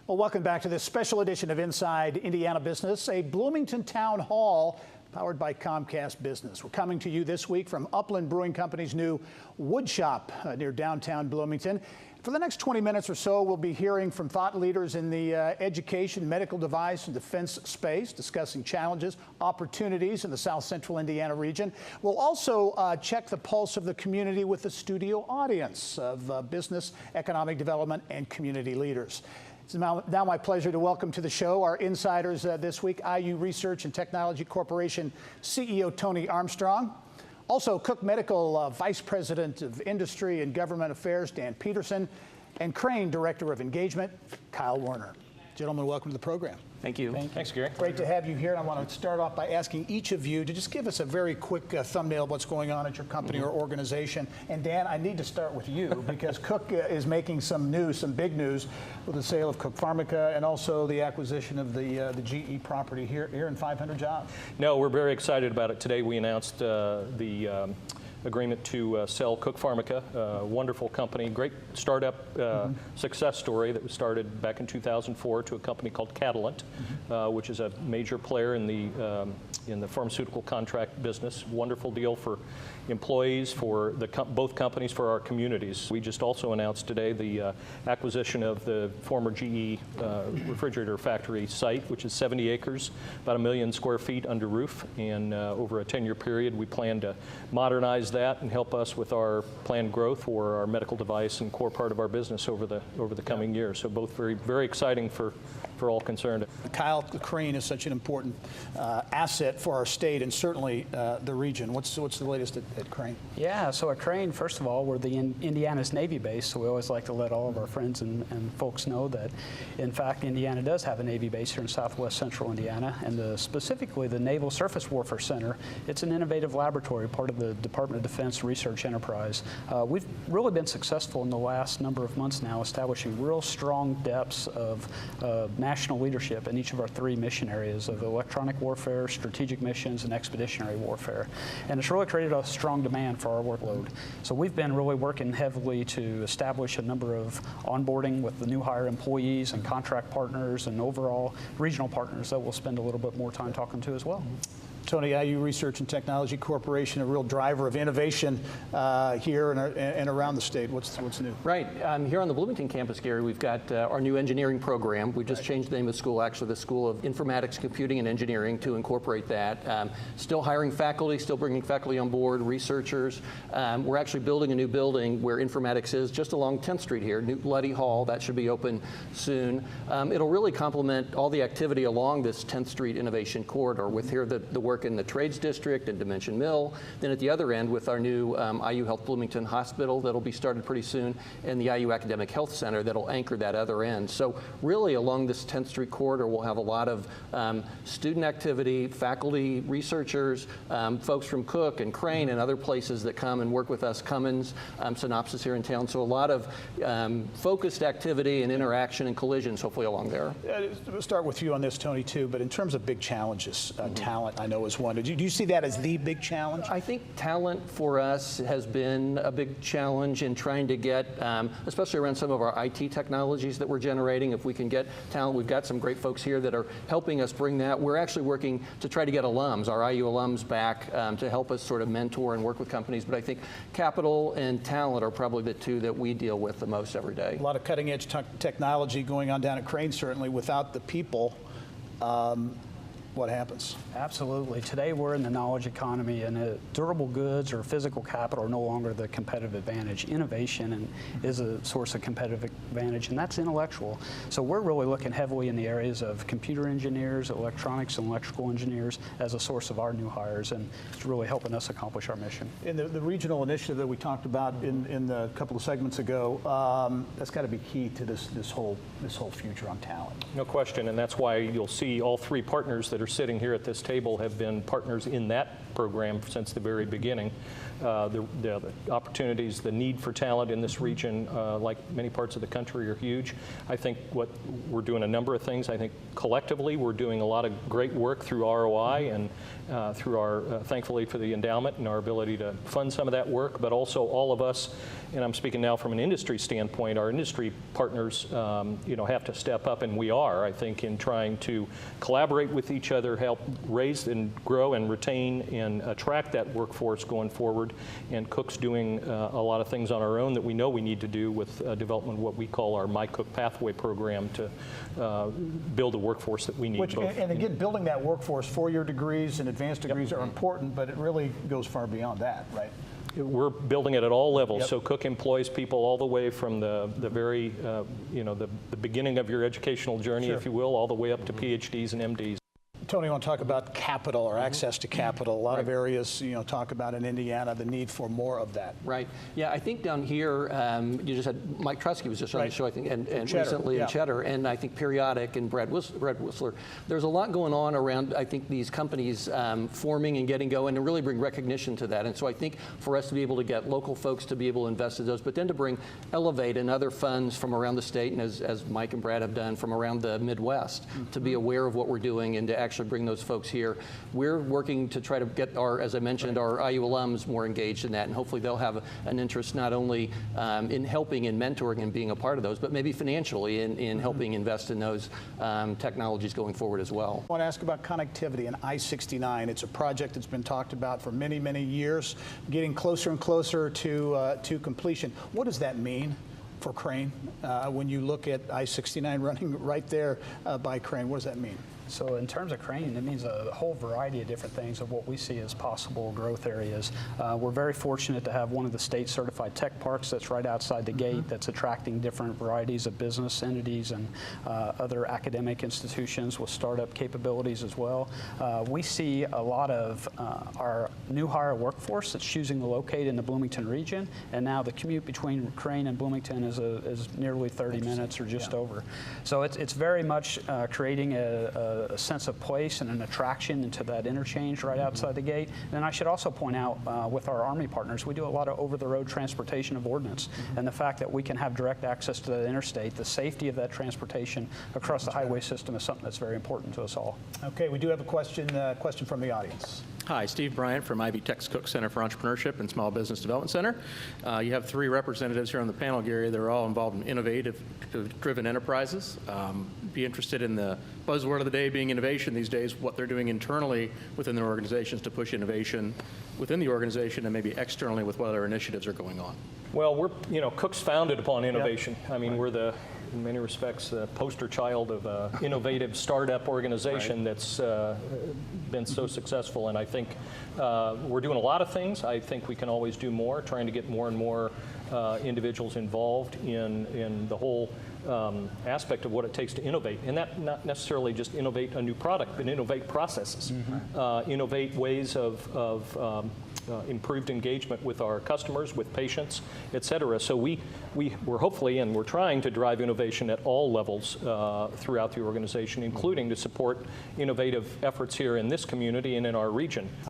Well, welcome back to this special edition of Inside Indiana Business, a Bloomington town hall powered by Comcast Business. We're coming to you this week from Upland Brewing Company's new wood shop near downtown Bloomington. For the next 20 minutes or so, we'll be hearing from thought leaders in the education, medical device, and defense space, discussing challenges, opportunities in the South Central Indiana region. We'll also check the pulse of the community with the studio audience of business, economic development, and community leaders. It's now my pleasure to welcome to the show our insiders this week, IU Research and Technology Corporation CEO Tony Armstrong. Also, Cook Medical Vice President of Industry and Government Affairs Dan Peterson, and Crane Director of Engagement Kyle Werner. Gentlemen, welcome to the program. Thank you. Thanks, Gary. Great to have you here. And I want to start off by asking each of you to just give us a very quick thumbnail of what's going on at your company or organization. And Dan, I need to start with you because Cook is making some news, some big news, with the sale of Cook Pharmica and also the acquisition of the GE property here in 500 jobs. No, we're very excited about it. Today we announced the agreement to sell Cook Pharmica, a wonderful company, great startup success story that was started back in 2004 to a company called Catalent, which is a major player in the pharmaceutical contract business. Wonderful deal for employees, for both companies, for our communities. We just also announced today the acquisition of the former GE refrigerator factory site, which is 70 acres, about 1 million square feet under roof, and over a 10-year period we plan to modernize that and help us with our planned growth for our medical device and core part of our business over the coming years. So both very, very exciting for all concerned. Kyle, Crane is such an important asset for our state and certainly the region. What's the latest at Crane? Yeah, so at Crane, first of all, we're the Indiana's Navy base, so we always like to let all of our friends and folks know that, in fact, Indiana does have a Navy base here in southwest central Indiana, and specifically the Naval Surface Warfare Center. It's an innovative laboratory, part of the Department of Defense research enterprise. We've really been successful in the last number of months now establishing real strong depths of national leadership in each of our 3 mission areas of electronic warfare, strategic missions, and expeditionary warfare. And it's really created a strong demand for our workload. So we've been really working heavily to establish a number of onboarding with the new hire employees and contract partners and overall regional partners that we'll spend a little bit more time talking to as well. Tony, IU Research and Technology Corporation, a real driver of innovation here and around the state. What's new? Right. Here on the Bloomington campus, Gary, we've got our new engineering program. We just changed the name of the school, actually, the School of Informatics, Computing, and Engineering to incorporate that. Still hiring faculty, still bringing faculty on board, researchers. We're actually building a new building where informatics is just along 10th Street here, New Bloody Hall. That should be open soon. It'll really complement all the activity along this 10th Street Innovation Corridor with here the work in the Trades District and Dimension Mill. Then at the other end with our new IU Health Bloomington Hospital that'll be started pretty soon, and the IU Academic Health Center that'll anchor that other end. So really along this 10th Street corridor we'll have a lot of student activity, faculty, researchers, folks from Cook and Crane and other places that come and work with us, Cummins, Synopsys here in town. So a lot of focused activity and interaction and collisions hopefully along there. We'll start with you on this, Tony, too, but in terms of big challenges, talent I know is one. Do you see that as the big challenge? I think talent for us has been a big challenge in trying to get, especially around some of our IT technologies that we're generating. If we can get talent, we've got some great folks here that are helping us bring that. We're actually working to try to get alums, our IU alums back to help us sort of mentor and work with companies. But I think capital and talent are probably the 2 that we deal with the most every day. A lot of cutting edge technology going on down at Crane, certainly. Without the people, what happens? Absolutely. Today we're in the knowledge economy, and durable goods or physical capital are no longer the competitive advantage. Innovation is a source of competitive advantage, and that's intellectual. So we're really looking heavily in the areas of computer engineers, electronics and electrical engineers as a source of our new hires, and it's really helping us accomplish our mission. And the regional initiative that we talked about in the couple of segments ago, that's got to be key to this whole future on talent. No question, and that's why you'll see all 3 partners that that are sitting here at this table have been partners in that program since the very beginning. The opportunities, the need for talent in this region, like many parts of the country, are huge. I think we're doing a number of things. I think collectively we're doing a lot of great work through ROI and through our, thankfully for the endowment and our ability to fund some of that work, but also all of us, and I'm speaking now from an industry standpoint, our industry partners have to step up, and we are, I think, in trying to collaborate with each other, help raise and grow and retain and attract that workforce going forward. And Cook's doing a lot of things on our own that we know we need to do with development of what we call our My Cook Pathway program to build the workforce that we need. And again, building that workforce, four-year degrees and advanced degrees are important, but it really goes far beyond that, right? We're building it at all levels. Yep. So Cook employs people all the way from the very, the beginning of your educational journey, Sure. if you will, all the way up to PhDs and MDs. Tony, I want to talk about capital or access to capital. A lot of areas, talk about in Indiana the need for more of that. Right. Yeah, I think down here, you just had Mike Trusky was just on the show, I think, and Cheddar, recently yeah. in Cheddar, and I think Periodic and Brad Whistler. There's a lot going on around, I think, these companies forming and getting going and really bring recognition to that. And so I think for us to be able to get local folks to be able to invest in those, but then to bring Elevate and other funds from around the state, and as Mike and Brad have done from around the Midwest, to be aware of what we're doing and to actually bring those folks here. We're working to try to get our, as I mentioned, our IU alums more engaged in that, and hopefully they'll have an interest not only in helping and mentoring and being a part of those, but maybe financially in helping invest in those technologies going forward as well. I want to ask about connectivity and I-69. It's a project that's been talked about for many, many years, getting closer and closer to completion. What does that mean for Crane? When you look at I-69 running right there by Crane, what does that mean? So in terms of Crane, it means a whole variety of different things of what we see as possible growth areas. We're very fortunate to have one of the state certified tech parks that's right outside the gate that's attracting different varieties of business entities and other academic institutions with startup capabilities as well. We see a lot of our new hire workforce that's choosing to locate in the Bloomington region, and now the commute between Crane and Bloomington is nearly 30 minutes or just over. So it's very much creating a sense of place and an attraction into that interchange right outside the gate. And then I should also point out with our Army partners, we do a lot of over-the-road transportation of ordnance. And the fact that we can have direct access to the interstate, the safety of that transportation across the highway system is something that's very important to us all. Okay, we do have a question from the audience. Hi, Steve Bryant from Ivy Tech's Cook Center for Entrepreneurship and Small Business Development Center. You have three representatives here on the panel, Gary. They're all involved in innovative-driven enterprises. Be interested in the buzzword of the day being innovation these days, what they're doing internally within their organizations to push innovation within the organization and maybe externally with what other initiatives are going on. Well, Cook's founded upon innovation. Yep. I mean, we're in many respects, the poster child of an innovative startup organization that's been so successful. And I think we're doing a lot of things. I think we can always do more, trying to get more and more individuals involved in the whole aspect of what it takes to innovate. And that not necessarily just innovate a new product, but innovate processes, innovate ways of improved engagement with our customers, with patients, et cetera. So we're hopefully, and we're trying to drive innovation at all levels throughout the organization, including to support innovative efforts here in this community and in our region.